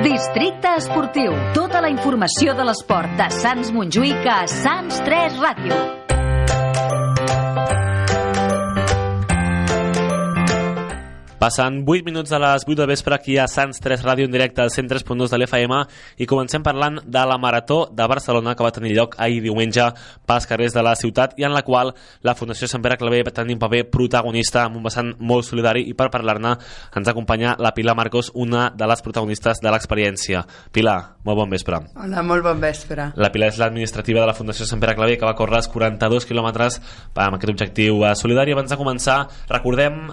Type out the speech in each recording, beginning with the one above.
Districte Esportiu. Tota la informació de l'esport de Sants Montjuïc a Sants 3 Ràdio. Passen 8 minuts de les 8 de vespre aquí a Sants 3 Ràdio en directe al 103.2 de l'FM i comencem parlant de la Marató de Barcelona que va tenir lloc ahir diumenge pels carrers de la ciutat i en la qual la Fundació Sant Pere Claver va tenir un paper protagonista amb un vessant molt solidari i per parlar-ne ens acompanya la Pilar Marcos, una de les protagonistes de l'experiència. Pilar, molt bon vespre. Hola, molt bon vespre. La Pilar és l'administrativa de la Fundació Sant Pere Claver que va córrer els 42 quilòmetres amb aquest objectiu solidari. Abans de començar, recordem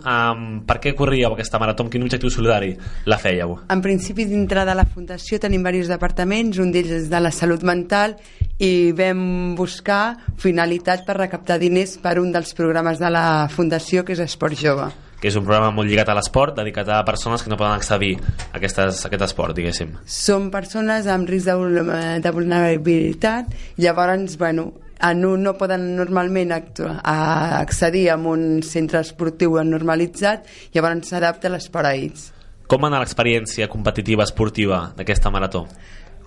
per què corria aquesta marató, amb quin objectiu solidari la fèieu? En principi, dintre de la Fundació tenim diversos departaments, un d'ells és de la salut mental i vam buscar finalitat per recaptar diners per un dels programes de la Fundació, que és Esport Jove. Que és un programa molt lligat a l'esport, dedicat a persones que no poden accedir a aquest esport, diguéssim. Són persones amb risc de vulnerabilitat, llavors, no poden normalment accedir a un centre esportiu normalitzat, llavors s'adapta a l'esport a ells. Com va anar l'experiència competitiva esportiva d'aquesta marató?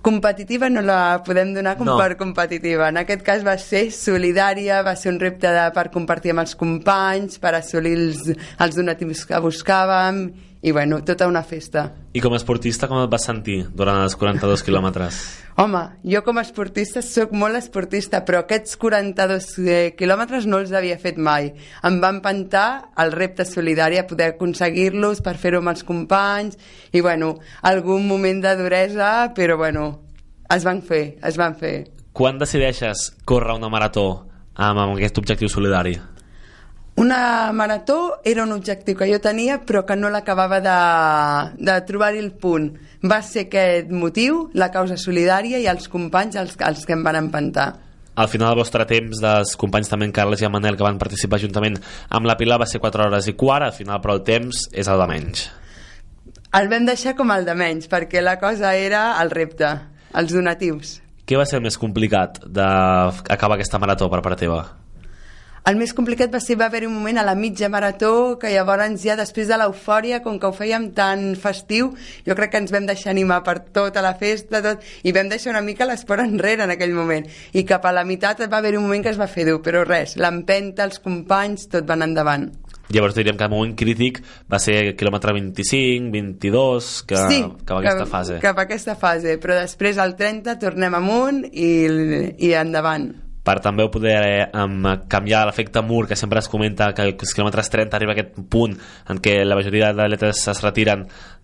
Competitiva no la podem donar per competitiva. En aquest cas va ser solidària, va ser un repte per compartir amb els companys, per assolir els donatius que buscàvem i tota una festa. I com a esportista com et vas sentir durant els 42 quilòmetres? Home, jo com a esportista soc molt esportista, però aquests 42 quilòmetres no els havia fet mai. Em va empantar el repte solidari a poder aconseguir-los per fer-ho amb els companys i algun moment de duresa, però es van fer. Quan decideixes córrer una marató amb aquest objectiu solidari? Una marató era un objectiu que jo tenia però que no l'acabava de trobar-hi el punt. Va ser aquest motiu, la causa solidària i els companys els que em van empantar. Al final del vostre temps, dels companys també en Carles i en Manel que van participar juntament amb la Pilar va ser 4 hores i quart, al final però el temps és el de menys. El vam deixar com el de menys perquè la cosa era el repte, els donatius. Què va ser el més complicat d'acabar aquesta marató per part teva? El més complicat va haver-hi un moment a la mitja marató que llavors ja després de l'eufòria, com que ho fèiem tan festiu, jo crec que ens vam deixar animar per tota la festa i vam deixar una mica l'esport enrere en aquell moment i cap a la meitat va haver-hi un moment que es va fer dur, però res, l'empenta, els companys, tot van endavant. Llavors diríem que el moment crític va ser quilòmetre 25, 22 cap a aquesta fase. Cap a aquesta fase, però després al 30 tornem amunt i endavant. Per també poder canviar l'efecte mur que sempre es comenta que als quilòmetres 30 arriba aquest punt en què la majoria d'atletes es retiren,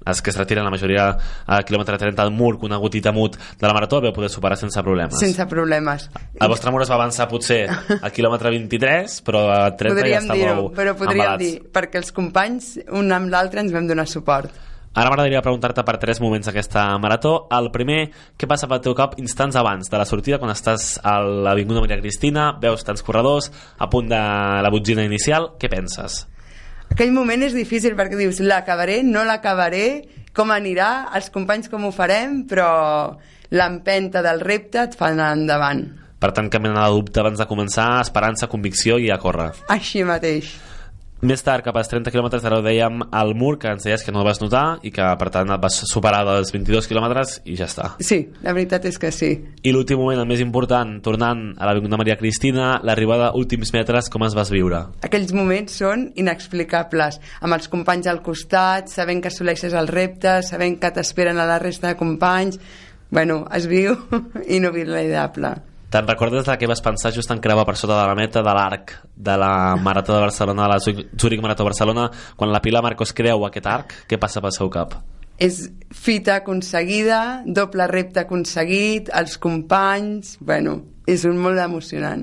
els que es retiren la majoria al quilòmetre 30 del mur conegut i temut de la marató, vau poder superar sense problemes. Sense problemes. El vostre mur es va avançar potser al quilòmetre 23 però a 30 ja estàveu podríem dir, perquè els companys un amb l'altre ens vam donar suport. Ara m'agradaria preguntar-te per 3 moments d'aquesta marató. El primer, què passa pel teu cap instants abans de la sortida, quan estàs a l'Avinguda Maria Cristina, veus tants corredors a punt de la botzina inicial, què penses? Aquell moment és difícil perquè dius, l'acabaré, no l'acabaré, com anirà, els companys com ho farem, però l'empenta del repte et fa anar endavant. Per tant, cap mena de dubte abans de començar, esperança, convicció i a córrer. Així mateix. Més tard, cap als 30 quilòmetres, ara ho dèiem, al mur, que ens deies que no el vas notar i que, per tant, el vas superar dels 22 quilòmetres i ja està. Sí, la veritat és que sí. I l'últim moment, el més important, tornant a l'Avinguda Maria Cristina, l'arribada últims metres, com es vas viure? Aquells moments són inexplicables, amb els companys al costat, sabent que assoleixes el repte, sabent que t'esperen a la resta de companys, es viu inoblidable. Te'n recordes de què vas pensar just en creuar per sota de la meta de l'arc de la Marató de Barcelona, de la Zurich Marató de Barcelona, quan la Pilar Marcos creu aquest arc, què passa pel seu cap? És fita aconseguida, doble repte aconseguit, els companys, és molt emocionant.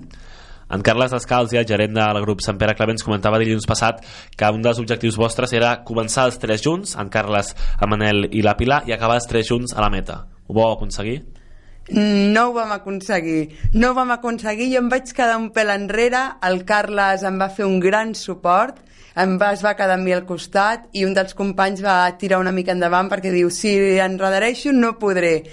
En Carles Descalç, el gerent del grup Sant Pere Claver, ens comentava dilluns passat que un dels objectius vostres era començar els 3 junts, en Carles, en Manel i la Pilar, i acabar els 3 junts a la meta. Ho vau aconseguir? No ho vam aconseguir, jo em vaig quedar un pèl enrere, el Carles em va fer un gran suport, es va quedar amb mi al costat i un dels companys va tirar una mica endavant perquè diu, si enredareixo no podré,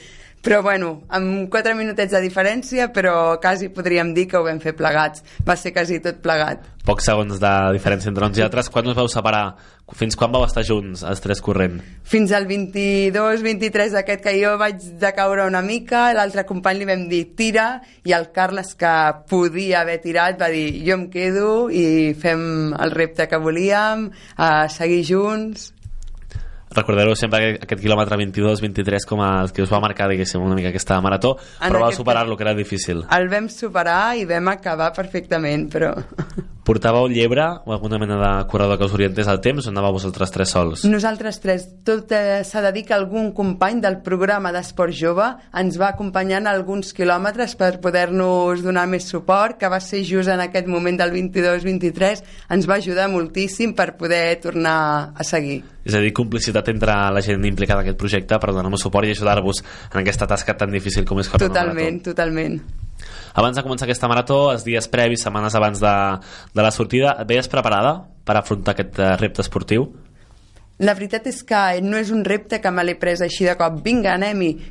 Però bueno, amb 4 minutets de diferència, però quasi podríem dir que ho vam fer plegats. Va ser quasi tot plegat. Pocs segons de diferència entre uns i altres. Quan us vau separar? Fins quan vau estar junts, els tres corrent? Fins al 22-23 aquest que jo vaig decaure una mica, l'altre company li vam dir tira, i el Carles, que podia haver tirat, va dir jo em quedo i fem el repte que volíem, seguir junts. Recordareu sempre aquest quilòmetre 22-23 com el que us va marcar, diguéssim, una mica aquesta marató, però vau superar-lo, que era difícil. El vam superar i vam acabar perfectament, però... Portàveu llebre o alguna mena de corredor que us orientés al temps, o anàveu vosaltres tres sols? Nosaltres tres. Tot s'ha de dir que algun company del programa d'Esport Jove ens va acompanyar en alguns quilòmetres per poder-nos donar més suport, que va ser just en aquest moment del 22-23, ens va ajudar moltíssim per poder tornar a seguir. És a dir, complicitat entre la gent implicada en aquest projecte per donar-nos suport i ajudar-vos en aquesta tasca tan difícil com és córrer una marató. Totalment. Abans de començar aquesta marató, els dies previs, setmanes abans de la sortida, et veies preparada per afrontar aquest repte esportiu? La veritat és que no és un repte que me l'he pres així de cop, vinga, anem-hi,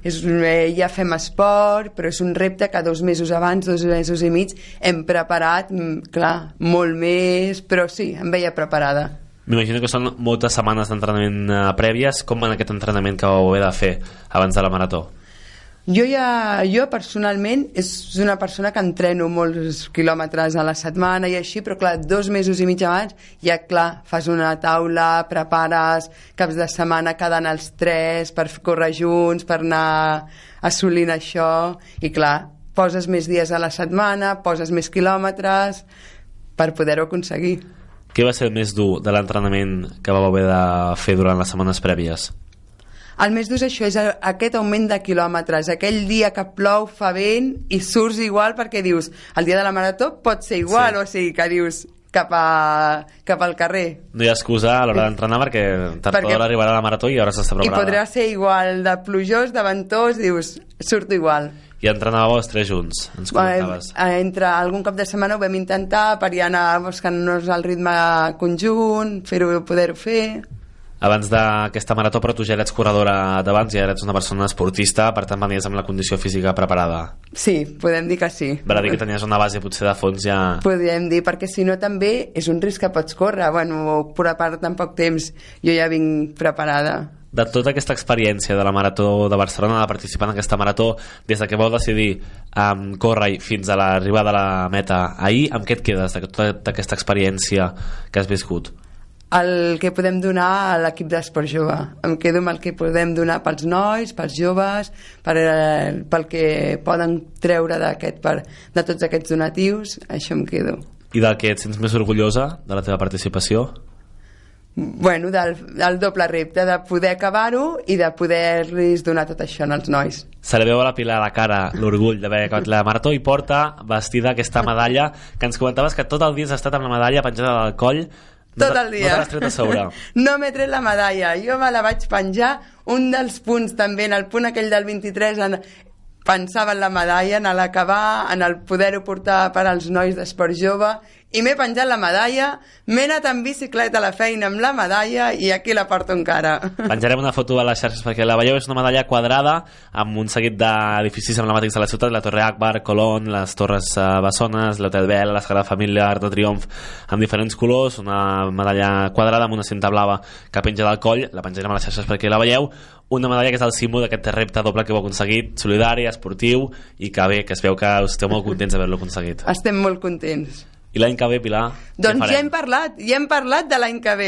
ja fem esport, però és un repte que 2 mesos abans, 2 mesos i mig, hem preparat, clar, molt més, però sí, em veia preparada. M'imagino que són moltes setmanes d'entrenament prèvies. Com va aquest entrenament que vau haver de fer abans de la marató? Jo personalment és una persona que entreno molts quilòmetres a la setmana i així, però clar, 2 mesos i mig abans ja clar, fas una taula, prepares caps de setmana quedant els 3 per córrer junts, per anar assolint això, i clar, poses més dies a la setmana, poses més quilòmetres per poder-ho aconseguir. Què va ser el més dur de l'entrenament que vau haver de fer durant les setmanes prèvies? El més dur és això, és aquest augment de quilòmetres, aquell dia que plou, fa vent i surts igual perquè dius, el dia de la marató pot ser igual, sí. O sigui que dius cap al carrer. No hi ha excusa a l'hora d'entrenar perquè tard o d'hora arribarà la marató i hauràs d'estar preparada. I podrà ser igual de plujós, de ventós, dius, surto igual. I entrenàveu els 3 junts, ens comentaves. Entre algun cap de setmana ho vam intentar per ja anar buscant-nos el ritme conjunt, poder-ho fer. Abans d'aquesta marató, però tu ja eres corredora d'abans, ja eres una persona esportista, per tant venies amb la condició física preparada. Sí, podem dir que sí. Va dir que tenies una base potser de fons ja... Podem dir, perquè si no també és un risc que pots córrer, preparar tan poc temps, jo ja vinc preparada. De tota aquesta experiència de la Marató de Barcelona, de participar en aquesta marató, des de que vau decidir córrer fins a l'arribada a la meta ahir, amb què et quedes de tota aquesta experiència que has viscut? El que podem donar a l'equip d'Esport Jove. Em quedo amb el que podem donar pels nois, pels joves, pel que poden treure de tots aquests donatius, això em quedo. I del que et sents més orgullosa de la teva participació? Del doble repte, de poder acabar-ho i de poder-los donar tot això als nois. Se li veu a la Pilar a la cara l'orgull d'haver acabat la marató i porta vestida aquesta medalla que ens comentaves que tot el dia has estat amb la medalla penjada del coll. Tot el dia. No te l'has tret a sobre. No m'he tret la medalla, jo me la vaig penjar. Un dels punts també, en el punt aquell del 23, pensava en la medalla, en l'acabar, en el poder-ho portar per als nois d'Esport Jove, i m'he penjat la medalla, m'he anat en bicicleta a la feina amb la medalla i aquí la porto encara. Penjarem una foto a les xarxes perquè la veieu. És una medalla quadrada amb un seguit d'edificis emblemàtics de la ciutat, la Torre Akbar, Colón, les Torres Bessones, l'Hotel Bell, la Sagrada Família, Arc de Triomf, amb diferents colors, una medalla quadrada amb una cinta blava que penja del coll, la penjarem a les xarxes perquè la veieu, una medalla que és el símbol d'aquest repte doble que heu aconseguit, solidari, esportiu, i que bé, que es veu que esteu molt contents d'haver-lo aconseguit. Estem molt contents. I l'any que ve, Pilar, doncs ja hem parlat de l'any que ve.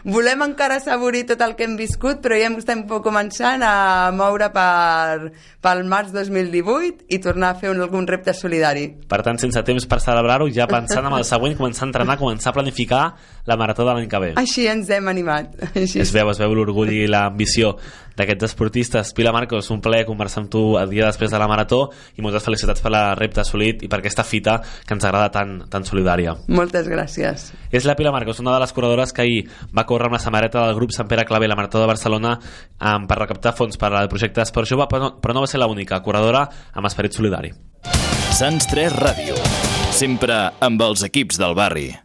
Volem encara assaborir tot el que hem viscut, però ja estem començant a moure pel març 2018 i tornar a fer algun repte solidari. Per tant, sense temps per celebrar-ho, ja pensant en el següent, començar a entrenar, començar a planificar la marató de l'any que ve. Així ens hem animat. Es veu l'orgull i l'ambició d'aquests esportistes. Pilar Marcos, un plaer conversar amb tu el dia després de la marató i moltes felicitats per la repte assolit i per aquesta fita que ens agrada tan solidària. Moltes gràcies. És la Pilar Marcos, una de les corredores que ahir va córrer amb la samarreta del grup Sant Pere Claver a la Marató de Barcelona per recaptar fons per al projecte Esport Jove, però no va ser l'única corredora amb esperit solidari. Sants 3 Ràdio, sempre amb els equips del barri.